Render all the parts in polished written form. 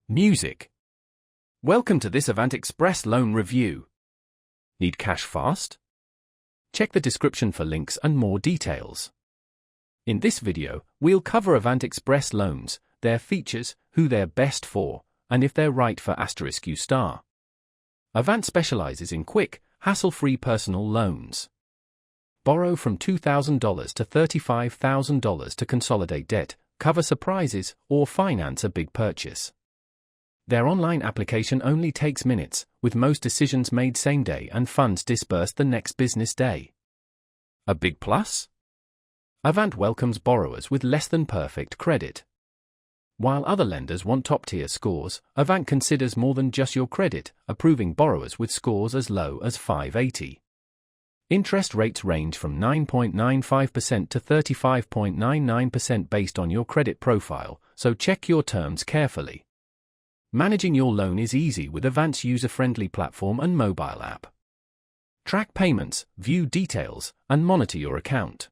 Music. Welcome to this Avant Express loan review. Need cash fast? Check the description for links and more details. In this video, we'll cover Avant Express loans, their features, who they're best for, and if they're right for *U star. Avant specializes in quick, hassle-free personal loans. Borrow from $2,000 to $35,000 to consolidate debt, cover surprises, or finance a big purchase. Their online application only takes minutes, with most decisions made same day and funds disbursed the next business day. A big plus? Avant welcomes borrowers with less than perfect credit. While other lenders want top-tier scores, Avant considers more than just your credit, approving borrowers with scores as low as 580. Interest rates range from 9.95% to 35.99% based on your credit profile, so check your terms carefully. Managing your loan is easy with Avant's user-friendly platform and mobile app. Track payments, view details, and monitor your account.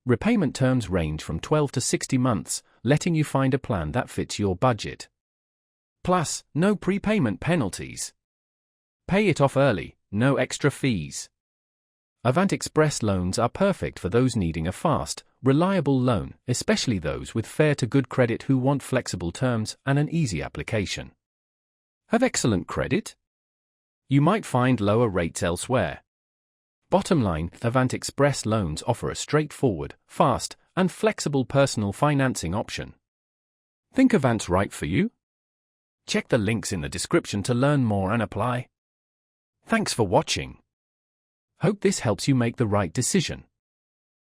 Repayment terms range from 12 to 60 months, letting you find a plan that fits your budget. Plus, no prepayment penalties. Pay it off early, no extra fees. Avant Express loans are perfect for those needing a fast, reliable loan, especially those with fair to good credit who want flexible terms and an easy application. Have excellent credit? You might find lower rates elsewhere. Bottom line, Avant Express loans offer a straightforward, fast, and flexible personal financing option. Think Avant's right for you? Check the links in the description to learn more and apply. Thanks for watching. Hope this helps you make the right decision.